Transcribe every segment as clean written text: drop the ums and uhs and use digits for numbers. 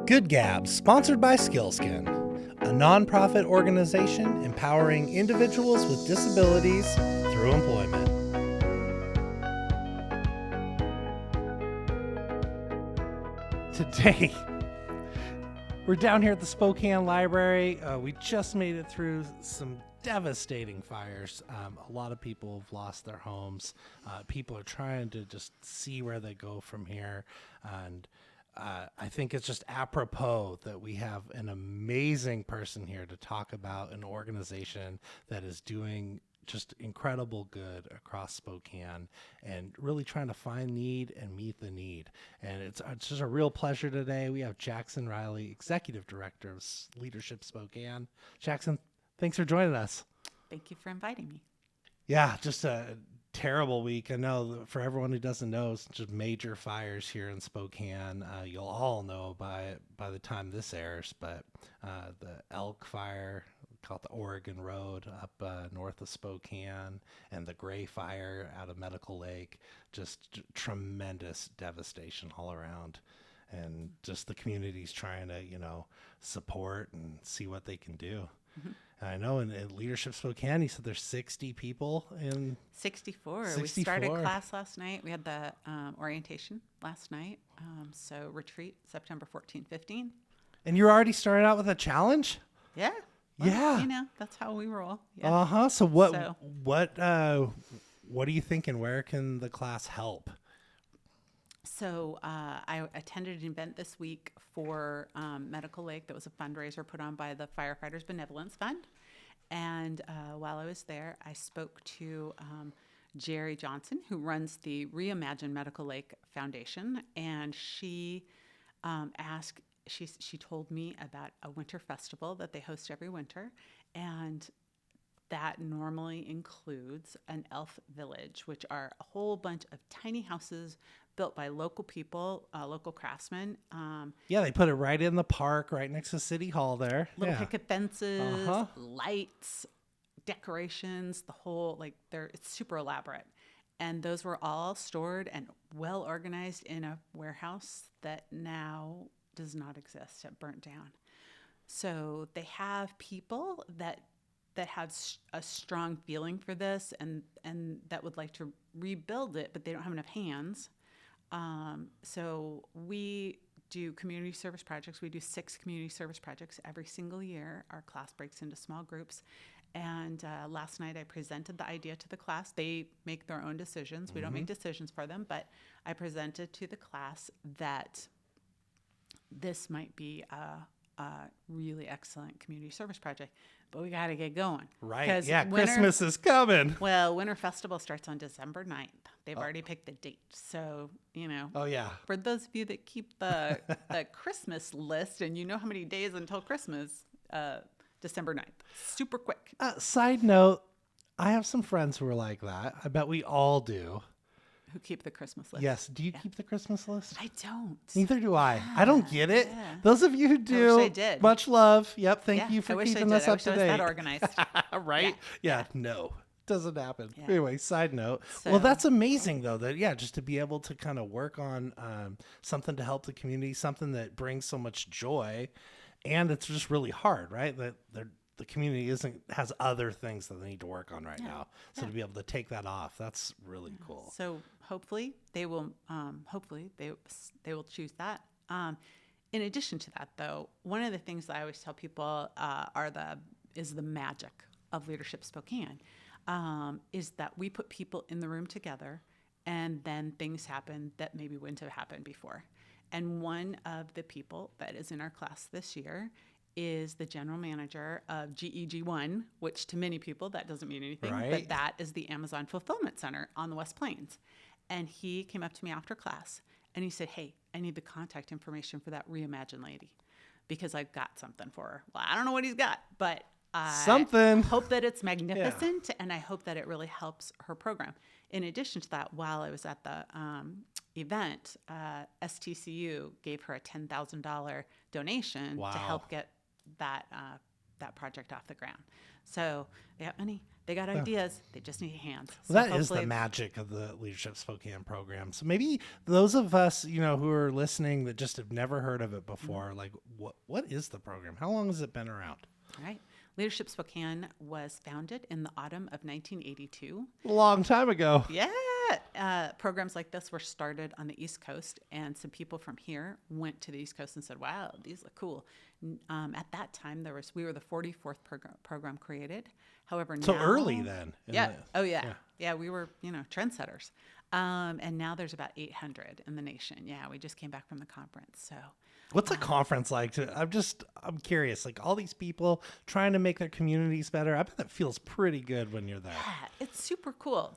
Good Gab, sponsored by Skillskin, a nonprofit organization empowering individuals with disabilities through employment. Today, we're down here at the Spokane Library. We just made it through some devastating fires. A lot of people have lost their homes. People are trying to just see where they go from here. And I think it's just apropos that we have an amazing person here to talk about an organization that is doing just incredible good across Spokane and really trying to find need and meet the need. And it's just a real pleasure today. We have Jaxon Riley, Executive Director of Leadership Spokane. Jaxon, thanks for joining us. Thank you for inviting me. Yeah, just a terrible week. I know for everyone who doesn't know, it's just major fires here in Spokane. You'll all know by the time this airs, but the Elk Fire, called the Oregon Road up north of Spokane, and the Gray Fire out of Medical Lake, just tremendous devastation all around. And just the community's trying to, support and see what they can do. Mm-hmm. And I know in Leadership Spokane, you said there's 60 people in 64. We started class last night. We had the orientation last night. So retreat September 14, 15. And you already started out with a challenge? Yeah. Well, yeah. That's how we roll. Yeah. Uh-huh. So what are you thinking? Where can the class help? So I attended an event this week for Medical Lake that was a fundraiser put on by the Firefighters Benevolence Fund. And while I was there, I spoke to Jerry Johnson, who runs the Reimagine Medical Lake Foundation. And she she told me about a winter festival that they host every winter. And that normally includes an elf village, which are a whole bunch of tiny houses built by local people, local craftsmen. They put it right in the park, right next to City Hall there. Little picket fences, lights, decorations, the whole, it's super elaborate. And those were all stored and well organized in a warehouse that now does not exist. It burnt down. So they have people that have a strong feeling for this and that would like to rebuild it, but they don't have enough hands. So we do community service projects. We do 6 community service projects every single year. Our class breaks into small groups. And last night I presented the idea to the class. They make their own decisions. We don't make decisions for them, but I presented to the class that this might be a really excellent community service project, but we got to get going. Right. Yeah. Christmas is coming. Well, Winter Festival starts on December 9th. They've already picked the date. So, Oh, yeah. For those of you that keep the Christmas list and you know how many days until Christmas, December 9th. Super quick. Side note, I have some friends who are like that. I bet we all do. Who keep the Christmas list. Yes. Do you keep the Christmas list? I don't. Neither do I. I don't get it. Yeah. Those of you who do, I wish I did. Much love. Yep. Thank you for keeping us up to date. I wish I was that organized. Right? Yeah. No. Doesn't happen. Yeah. Anyway, side note. So, well, that's amazing, though, just to be able to kind of work on something to help the community, something that brings so much joy. And it's just really hard, right? That the community has other things that they need to work on right now. So to be able to take that off, that's really cool. So hopefully they will choose that. In addition to that, though, one of the things that I always tell people is the magic of Leadership Spokane, is that we put people in the room together and then things happen that maybe wouldn't have happened before. And one of the people that is in our class this year is the general manager of GEG1, which to many people that doesn't mean anything, but that is the Amazon Fulfillment Center on the West Plains. And he came up to me after class and he said, "Hey, I need the contact information for that Reimagine lady because I've got something for her." Well, I don't know what he's got, but I hope that it's magnificent and I hope that it really helps her program. In addition to that, while I was at the event, STCU gave her a $10,000 donation to help get that project off the ground. So they got money. They got ideas. They just need hands. So Well, that is hopefully the magic of the Leadership Spokane program. So maybe those of us, who are listening that just have never heard of it before, like what is the program? How long has it been around? All right. Leadership Spokane was founded in the autumn of 1982. A long time ago. Yeah. Programs like this were started on the East Coast, and some people from here went to the East Coast and said, wow, these look cool. At that time, we were the 44th program created. However, So now, early then. Yeah, we were, trendsetters. And now there's about 800 in the nation. Yeah, we just came back from the conference. So What's a conference like? I'm curious, like all these people trying to make their communities better. I bet that feels pretty good when you're there. yeah, it's super cool.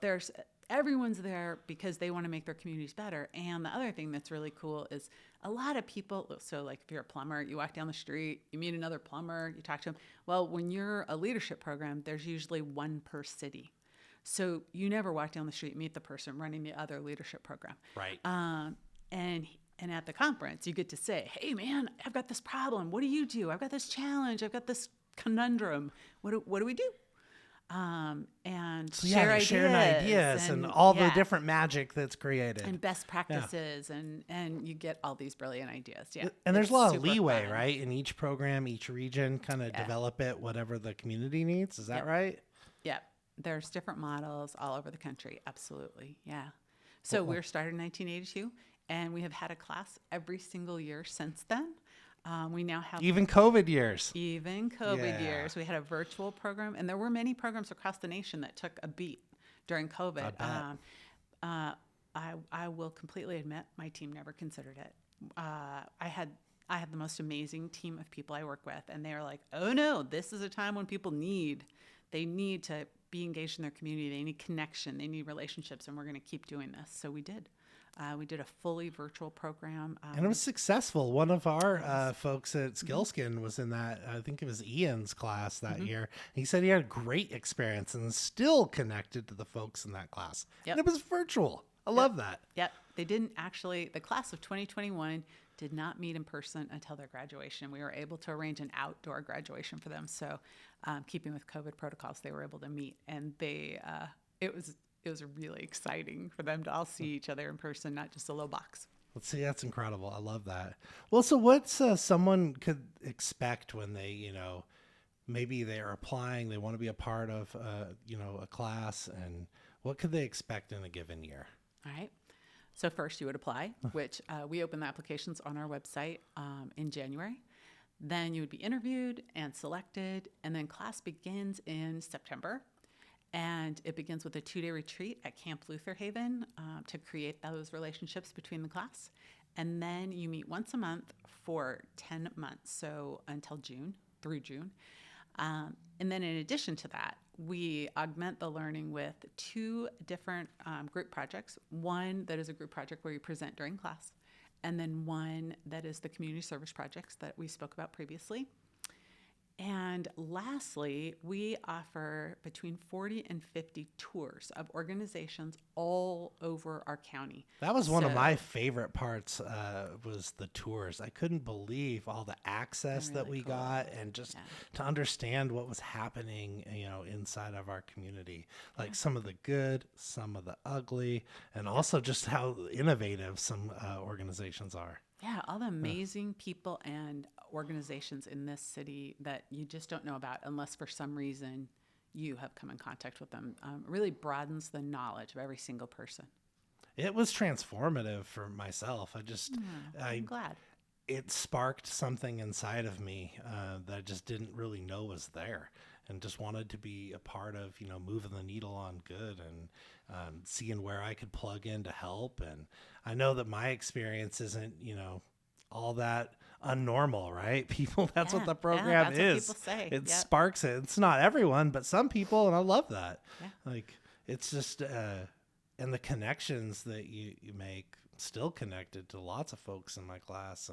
Everyone's there because they want to make their communities better. And the other thing that's really cool is a lot of people, so like if you're a plumber, you walk down the street, you meet another plumber, you talk to them. Well, when you're a leadership program, there's usually one per city. So you never walk down the street, meet the person running the other leadership program. Right. And at the conference, you get to say, hey, man, I've got this problem. What do you do? I've got this challenge. I've got this conundrum. What do we do? And So share ideas and all the different magic that's created. and best practices, and you get all these brilliant ideas. Yeah. And there's It's a lot of super leeway, fun. right? In each program, each region, kind of develop it, whatever the community needs. Is that right? Yeah. There's different models all over the country. Absolutely. Yeah. So we're started in 1982, and we have had a class every single year since then. We now have Even COVID years. Even COVID Yeah. years. We had a virtual program, and there were many programs across the nation that took a beat during COVID. I will completely admit my team never considered it. I had the most amazing team of people I work with, and they were like, oh no, this is a time when people need to be engaged in their community. They need connection. They need relationships, and we're going to keep doing this. So we did. We did a fully virtual program. And it was successful. One of our folks at Skillskin was in that, I think it was Ian's class that year. He said he had a great experience and is still connected to the folks in that class. Yep. And it was virtual. I love that. Yep. They didn't actually, the class of 2021 did not meet in person until their graduation. We were able to arrange an outdoor graduation for them. So keeping with COVID protocols, they were able to meet, and it was really exciting for them to all see each other in person, not just a little box. Let's see. That's incredible. I love that. Well, so what's someone could expect when they, maybe they're applying, they want to be a part of, a class, and what could they expect in a given year? All right. So first you would apply, which we open the applications on our website in January. Then you would be interviewed and selected, and then class begins in September. And it begins with a 2-day retreat at Camp Luther Haven to create those relationships between the class. And then you meet once a month for 10 months, so until June, through June. And then in addition to that, we augment the learning with 2 different group projects. One that is a group project where you present during class, and then one that is the community service projects that we spoke about previously. And lastly, we offer between 40 and 50 tours of organizations all over our county. That was one of my favorite parts, was the tours. I couldn't believe all the access that we got, and just to understand what was happening, inside of our community, like some of the good, some of the ugly, and also just how innovative some organizations are. Yeah, all the amazing people and organizations in this city that you just don't know about unless for some reason you have come in contact with them. Really broadens the knowledge of every single person. It was transformative for myself. I'm glad. It sparked something inside of me that I just didn't really know was there, and just wanted to be a part of, moving the needle on good, and seeing where I could plug in to help. And I know that my experience isn't, all that unnormal, right? People, that's what the program is. What people say. It sparks it. It's not everyone, but some people, and I love that. Yeah. Like, it's just, and the connections that you make, still connected to lots of folks in my class,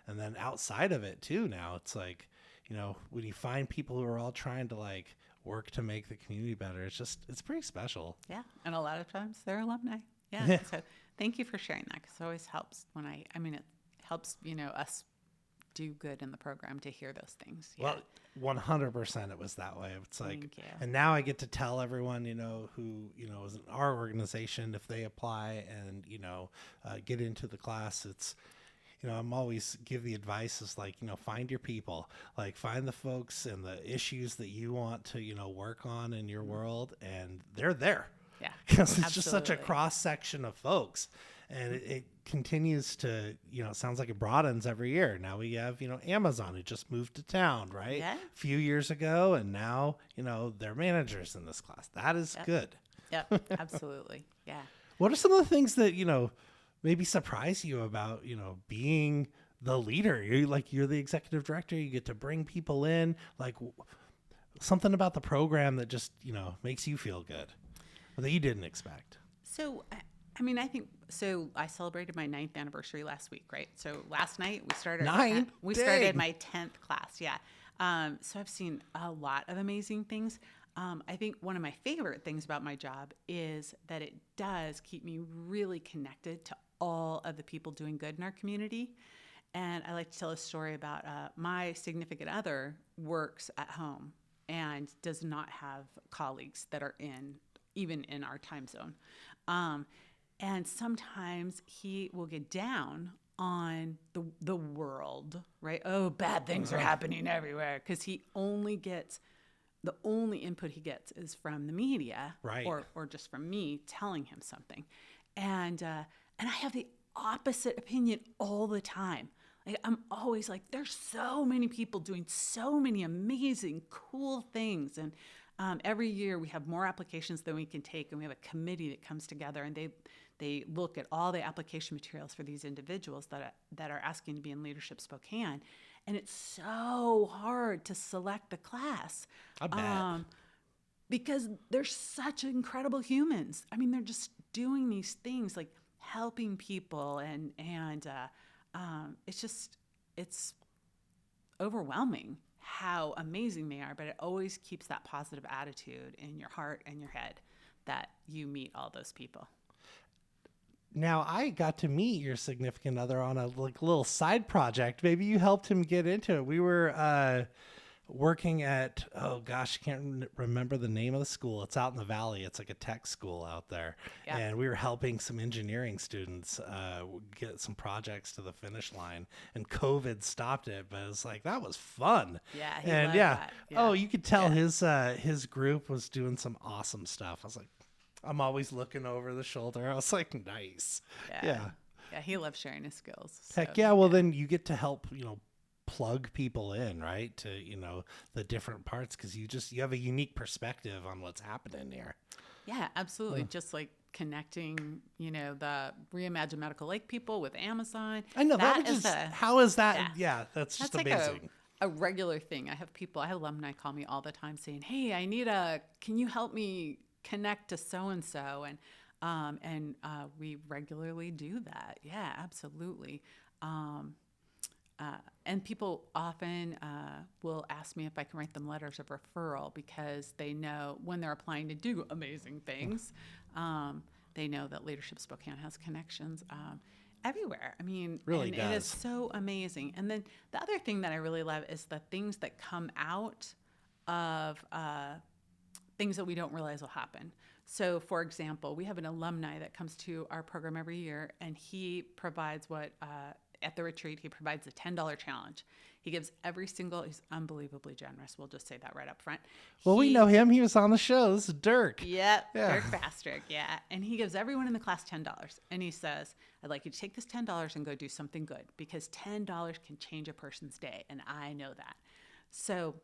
and then outside of it too. Now it's like, when you find people who are all trying to like work to make the community better, it's pretty special. Yeah. And a lot of times they're alumni. Yeah. So thank you for sharing that, because it always helps when it helps, us do good in the program to hear those things. Well, 100% it was that way. It's like, Thank you. and now I get to tell everyone, who, is in our organization, if they apply and, get into the class, it's, I'm always give the advice is like, find your people, like find the folks and the issues that you want to, work on in your world, and they're there. Yeah. Because it's just such a cross section of folks. And it continues to, it sounds like it broadens every year. Now we have, Amazon who just moved to town, right? Yeah. A few years ago. And now, they're managers in this class. That is good. Yep. Absolutely. Yeah. What are some of the things that, maybe surprise you about, being the leader? You're the executive director. You get to bring people in, like something about the program that just, makes you feel good or that you didn't expect. So, I think so. I celebrated my 9th anniversary last week, right? So last night we started. We started my 10th class. Yeah. So I've seen a lot of amazing things. I think one of my favorite things about my job is that it does keep me really connected to all of the people doing good in our community. And I like to tell a story about my significant other works at home and does not have colleagues that are even in our time zone. And sometimes he will get down on the world, right? Oh, bad things are happening everywhere, because the only input he gets is from the media, right? Or just from me telling him something, and I have the opposite opinion all the time. Like, I'm always like, there's so many people doing so many amazing, cool things, and every year we have more applications than we can take, and we have a committee that comes together, and they look at all the application materials for these individuals that are asking to be in Leadership Spokane. And it's so hard to select the class. I bet. Because they're such incredible humans. I mean, they're just doing these things, like helping people, and it's overwhelming how amazing they are. But it always keeps that positive attitude in your heart and your head that you meet all those people. Now, I got to meet your significant other on a little side project. Maybe you helped him get into it. We were working at, can't remember the name of the school. It's out in the valley. It's like a tech school out there. Yeah. And we were helping some engineering students get some projects to the finish line. And COVID stopped it, but it was like, that was fun. Yeah, and that. Yeah. Oh, you could tell his group was doing some awesome stuff. I was like, I'm always looking over the shoulder. I was like, nice. Yeah. Yeah, he loves sharing his skills. Heck yeah. Well, then you get to help, plug people in, right? To, the different parts, because you have a unique perspective on what's happening here. Yeah, absolutely. Just like connecting, the Reimagine Medical Lake people with Amazon. I know. How is that? Yeah, that's just like amazing. A regular thing. I have alumni call me all the time saying, hey, can you help me connect to so-and-so, and we regularly do that. Yeah, absolutely. And people often will ask me if I can write them letters of referral, because they know when they're applying to do amazing things, they know that Leadership Spokane has connections everywhere. I mean, really does. It is so amazing. And then the other thing that I really love is the things that come out of things that we don't realize will happen. So, for example, we have an alumni that comes to our program every year, and he provides at the retreat, he provides a $10 challenge. He gives he's unbelievably generous. We'll just say that right up front. Well, we know him. He was on the show. This is Dirk. Yep, yeah. Dirk Bastrick, yeah. And he gives everyone in the class $10. And he says, I'd like you to take this $10 and go do something good, because $10 can change a person's day, and I know that. So,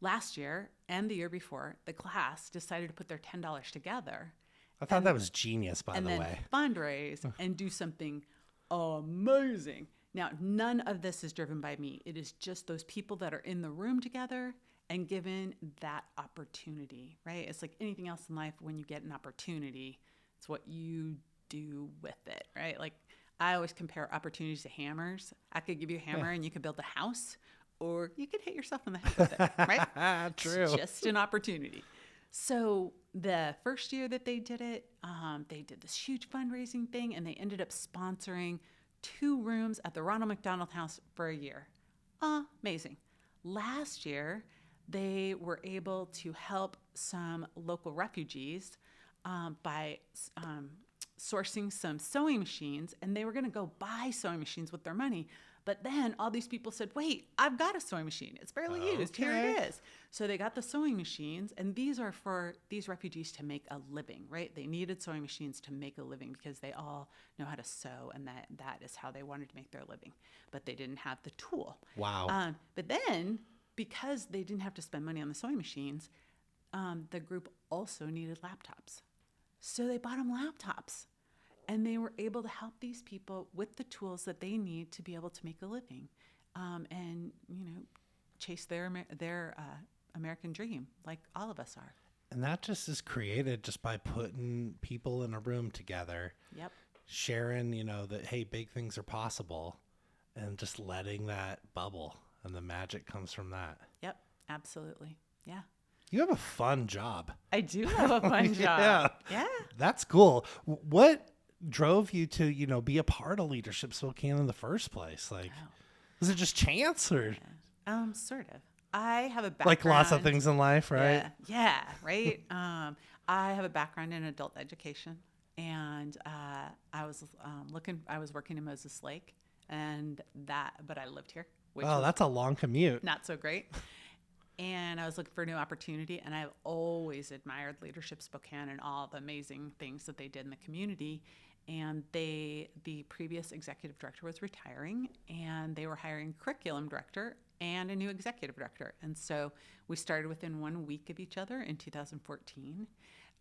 last year and the year before, the class decided to put their $10 together. I thought that was genius, by the way. And then fundraise and do something amazing. Now, none of this is driven by me. It is just those people that are in the room together and given that opportunity, right? It's like anything else in life. When you get an opportunity, it's what you do with it, right? Like, I always compare opportunities to hammers. I could give you a hammer and you could build a house, or you could hit yourself in the head with it, right? True. It's just an opportunity. So the first year that they did it, they did this huge fundraising thing, and they ended up sponsoring 2 rooms at the Ronald McDonald House for a year. Amazing. Last year, they were able to help some local refugees by sourcing some sewing machines, and they were going to go buy sewing machines with their money. But then all these people said, wait, I've got a sewing machine. It's barely used. Here it is. So they got the sewing machines, and these are for these refugees to make a living, right? They needed sewing machines to make a living because they all know how to sew, and that is how they wanted to make their living. But they didn't have the tool. Wow. But then, because they didn't have to spend money on the sewing machines, the group also needed laptops. So they bought them laptops. And they were able to help these people with the tools that they need to be able to make a living, and chase their American dream, like all of us are. And that just is created just by putting people in a room together. Yep. Sharing, that hey, big things are possible, and just letting that bubble, and the magic comes from that. Yep. Absolutely. Yeah. You have a fun job. I do have a fun job. Yeah. That's cool. What drove you to, be a part of Leadership Spokane in the first place? Like, was it just chance or? Yeah. Sort of. I have a background. Like lots of things in life, right? Yeah, right. I have a background in adult education, and I was working in Moses Lake, but I lived here. That's a long commute. Not so great. And I was looking for a new opportunity, and I've always admired Leadership Spokane and all the amazing things that they did in the community. And the previous executive director was retiring, and they were hiring a curriculum director and a new executive director. And so we started within 1 week of each other in 2014.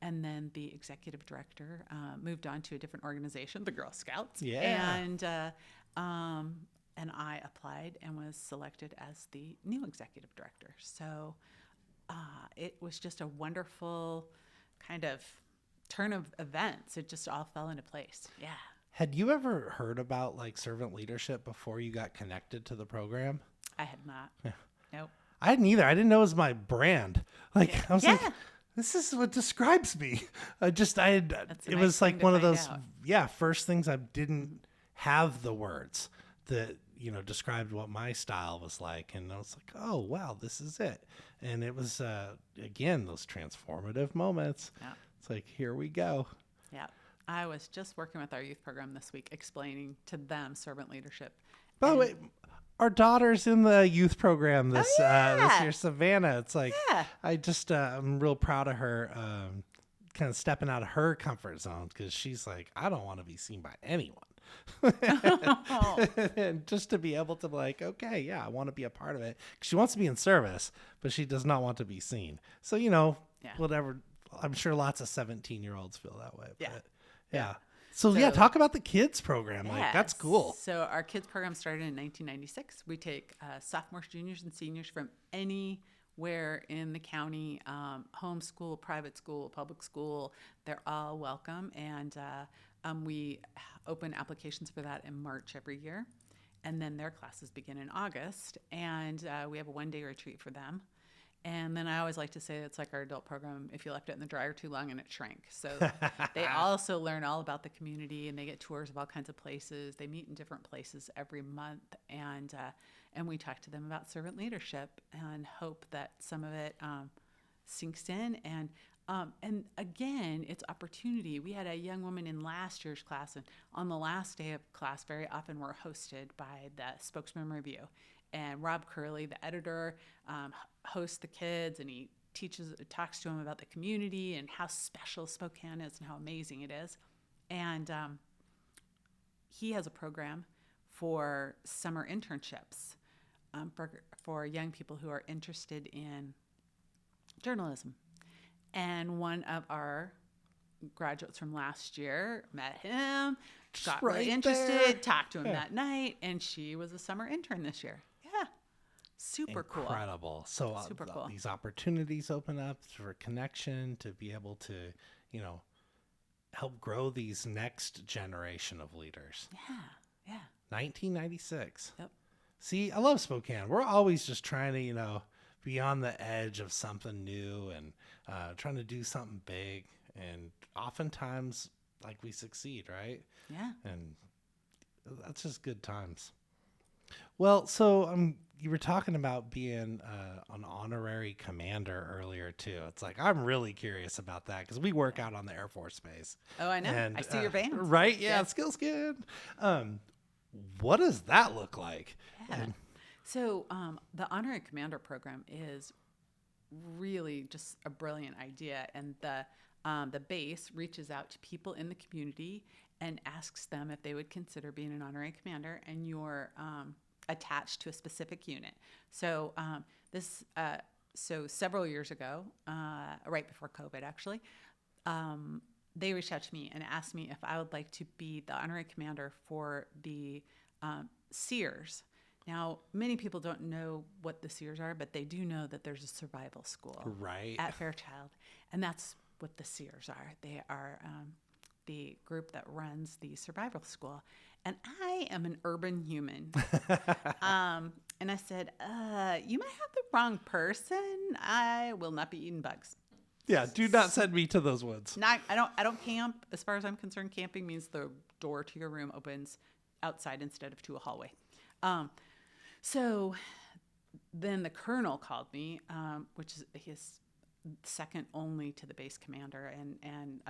And then the executive director moved on to a different organization, the Girl Scouts. Yeah. And I applied and was selected as the new executive director. So it was just a wonderful kind of turn of events. It just all fell into place. Yeah. Had you ever heard about like servant leadership before you got connected to the program? I had not. Yeah. Nope. I hadn't either. I didn't know it was my brand. Like I was like, this is what describes me. It was like one of those, first things I didn't have the words that, described what my style was like. And I was like, oh, wow, this is it. And it was, again, those transformative moments. Yeah. It's like, here we go. Yeah. I was just working with our youth program this week, explaining to them servant leadership. By the way, our daughter's in the youth program this year, Savannah. It's like, I'm real proud of her, kind of stepping out of her comfort zone, because she's like, I don't want to be seen by anyone. And just to be able to be like, okay, I want to be a part of it. She wants to be in service, but she does not want to be seen. So, whatever. I'm sure lots of 17-year-olds feel that way. But, yeah. So, talk about the kids program. Like, that's cool. So our kids program started in 1996. We take sophomores, juniors, and seniors from anywhere in the county, homeschool, private school, public school. They're all welcome. And we open applications for that in March every year. And then their classes begin in August. And we have a one-day retreat for them. And then I always like to say it's like our adult program, if you left it in the dryer too long and it shrank. So they also learn all about the community, and they get tours of all kinds of places. They meet in different places every month, and we talk to them about servant leadership and hope that some of it sinks in. And again, it's opportunity. We had a young woman in last year's class, and on the last day of class, very often we're hosted by the Spokesman Review. And Rob Curley, the editor, hosts the kids, and he talks to them about the community and how special Spokane is and how amazing it is. And he has a program for summer internships for young people who are interested in journalism. And one of our graduates from last year met him, got really interested, talked to him that night, and she was a summer intern this year. Yeah. Super cool. Incredible. So super cool. These opportunities open up for connection to be able to, help grow these next generation of leaders. Yeah. 1996. Yep. See, I love Spokane. We're always just trying to, be on the edge of something new and trying to do something big. And oftentimes, like, we succeed, right? Yeah. And That's just good times. Well, so you were talking about being an honorary commander earlier too. It's like I'm really curious about that because we work out on the Air Force Base. Oh, I know. And, I see your band. Right? Yeah, Yep. skills good. What does that look like? Yeah. And- So the honorary commander program is really just a brilliant idea, and the base reaches out to people in the community and asks them if they would consider being an honorary commander, and you're attached to a specific unit. So so several years ago, right before COVID, actually, they reached out to me and asked me if I would like to be the honorary commander for the Sears. Now, many people don't know what the Sears are, but they do know that there's a survival school Right. at Fairchild, and that's what the Sears are. They are the group that runs the survival school, and I am an urban human. And I said, you might have the wrong person. I will not be eating bugs. Yeah, do not send me to those woods. I don't camp. As far as I'm concerned, camping means the door to your room opens outside instead of to a hallway. So then the colonel called me, which is his second only to the base commander, and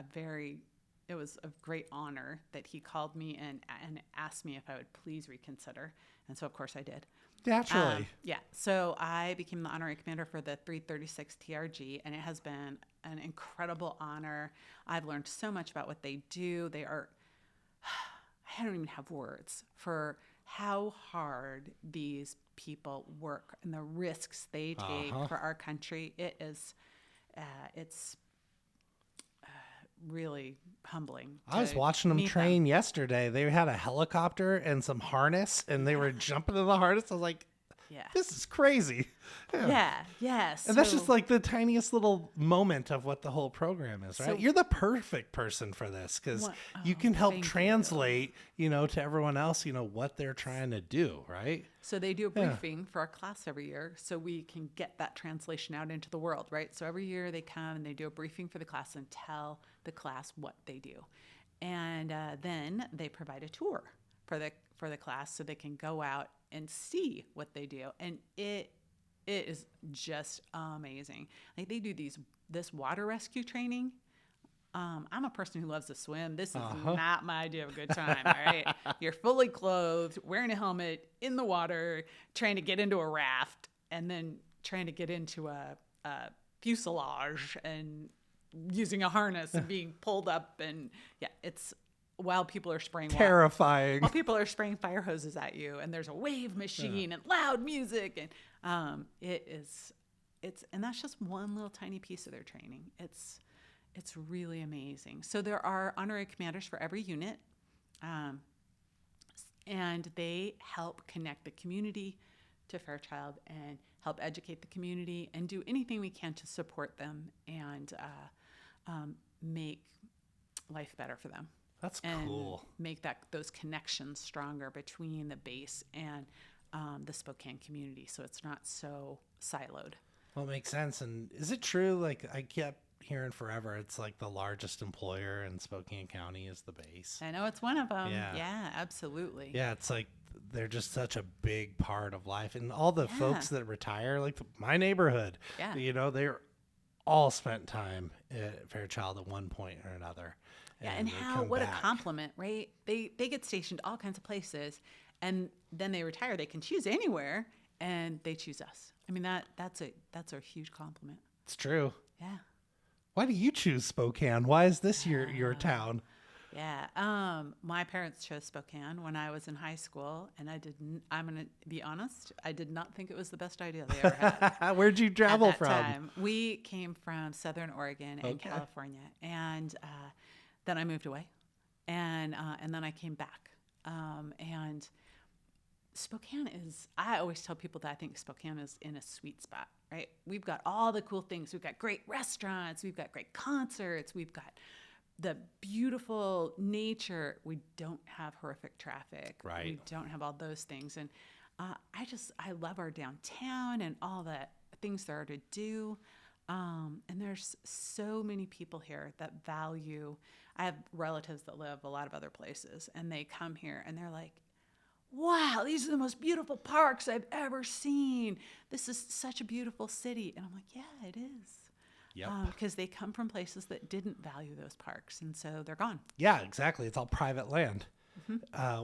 it was a great honor that he called me and asked me if I would please reconsider. And so of course I did. Naturally. Yeah. So I became the honorary commander for the 336 TRG, and it has been an incredible honor. I've learned so much about what they do. I don't even have words for how hard these people work and the risks they take for our country. It's really humbling. I was watching them meet train yesterday. They had a helicopter and some harness, and they were jumping in the harness. I was like, Yeah. this is crazy. Yeah. And that's just like the tiniest little moment of what the whole program is, right? So- You're the perfect person for this because you can help thank you. translate, to everyone else, what they're trying to do, right? So they do a briefing for our class every year so we can get that translation out into the world, right? So every year they come and they do a briefing for the class and tell the class what they do. And then they provide a tour for the class so they can go out and see what they do. And it is just amazing. Like they do this water rescue training. I'm a person who loves to swim. This is not my idea of a good time, all right? You're fully clothed, wearing a helmet, in the water, trying to get into a raft, and then trying to get into a fuselage and using a harness and being pulled up. And it's while people are spraying Terrifying. while people are spraying fire hoses at you, and there's a wave machine and loud music, and and that's just one little tiny piece of their training. It's really amazing. So there are honorary commanders for every unit, and they help connect the community to Fairchild and help educate the community and do anything we can to support them and make life better for them. That's and cool. Make those connections stronger between the base and the Spokane community, so it's not so siloed. Well, it makes sense. And is it true? Like I kept hearing forever, it's like the largest employer in Spokane County is the base. I know it's one of them. Yeah. Yeah, absolutely. Yeah, it's like they're just such a big part of life. And all the folks that retire, like my neighborhood, they're all spent time at Fairchild at one point or another. Yeah, and what a compliment, right? They get stationed all kinds of places, and then they retire. They can choose anywhere, and they choose us. I mean, that's a huge compliment. It's true. Yeah. Why do you choose Spokane? Why is this your town? Yeah. My parents chose Spokane when I was in high school, and I'm going to be honest, I did not think it was the best idea they ever had. Where'd you travel at that from? Time. We came from Southern Oregon and California, and then I moved away, and then I came back. And Spokane I always tell people that I think Spokane is in a sweet spot, right? We've got all the cool things. We've got great restaurants. We've got great concerts. We've got the beautiful nature. We don't have horrific traffic. Right. We don't have all those things. And I love our downtown and all the things there are to do. And there's so many people here that value. I have relatives that live a lot of other places, and they come here and they're like, wow, these are the most beautiful parks I've ever seen. This is such a beautiful city. And I'm like, yeah, it is. Yep. Because they come from places that didn't value those parks, and so they're gone. Yeah, exactly. It's all private land.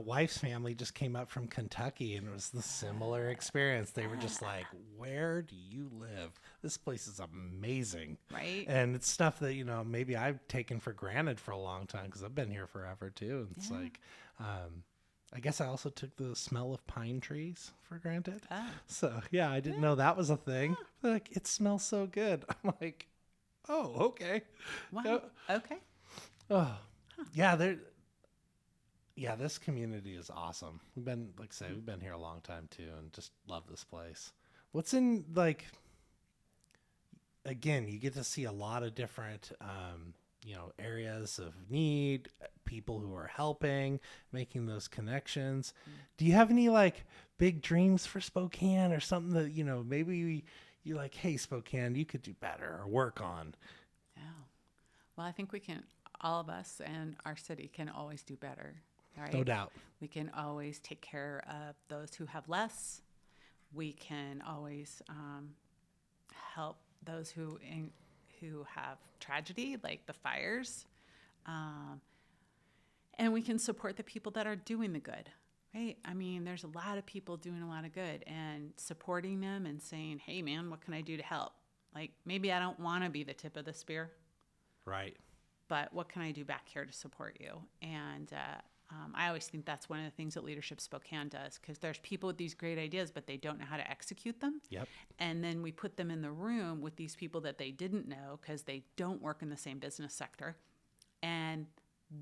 Wife's family just came up from Kentucky, and it was the similar experience. They were just like, where do you live? This place is amazing. Right. And it's stuff that, you know, maybe I've taken for granted for a long time because I've been here forever too. And it's like, I guess I also took the smell of pine trees for granted. So yeah, I didn't know that was a thing. Like, it smells so good. I'm like, oh, okay. Wow. Okay. Oh, yeah. Yeah, this community is awesome. We've been, like I say, we've been here a long time too, and just love this place. What's in, like, again, you get to see a lot of different, you know, areas of need, people who are helping, making those connections. Do you have any like big dreams for Spokane or something that, you know, maybe you're like, hey, Spokane, you could do better or work on? Yeah. Well, I think we can, all of us and our city can always do better. Right? No doubt. We can always take care of those who have less. We can always help those who have tragedy, like the fires. And we can support the people that are doing the good, right? I mean, there's a lot of people doing a lot of good, and supporting them and saying, hey, man, what can I do to help? Like, maybe I don't want to be the tip of the spear. Right. But what can I do back here to support you? And I always think that's one of the things that Leadership Spokane does, because there's people with these great ideas, but they don't know how to execute them. Yep. And then we put them in the room with these people that they didn't know because they don't work in the same business sector. And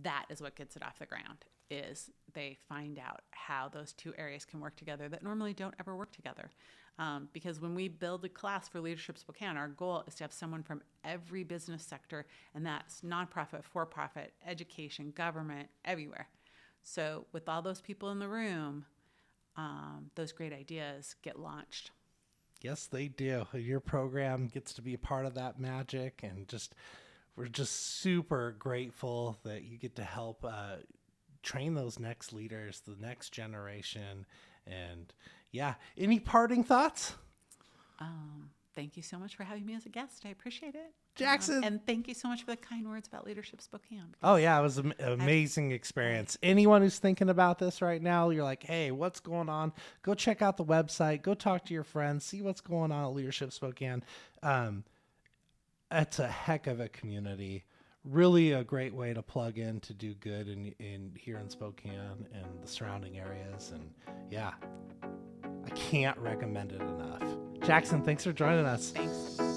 that is what gets it off the ground, is they find out how those two areas can work together that normally don't ever work together. Because when we build a class for Leadership Spokane, our goal is to have someone from every business sector, and that's nonprofit, for-profit, education, government, everywhere. So with all those people in the room, those great ideas get launched. Yes, they do. Your program gets to be a part of that magic, and we're just super grateful that you get to help train those next leaders, the next generation. And yeah, any parting thoughts? Thank you so much for having me as a guest. I appreciate it. Jaxon. And thank you so much for the kind words about Leadership Spokane. Oh, yeah, it was an amazing experience. Anyone who's thinking about this right now, you're like, hey, what's going on? Go check out the website. Go talk to your friends. See what's going on at Leadership Spokane. It's a heck of a community. Really a great way to plug in to do good in here in Spokane and the surrounding areas. And yeah, I can't recommend it enough. Jaxon, thanks for joining us. Thanks.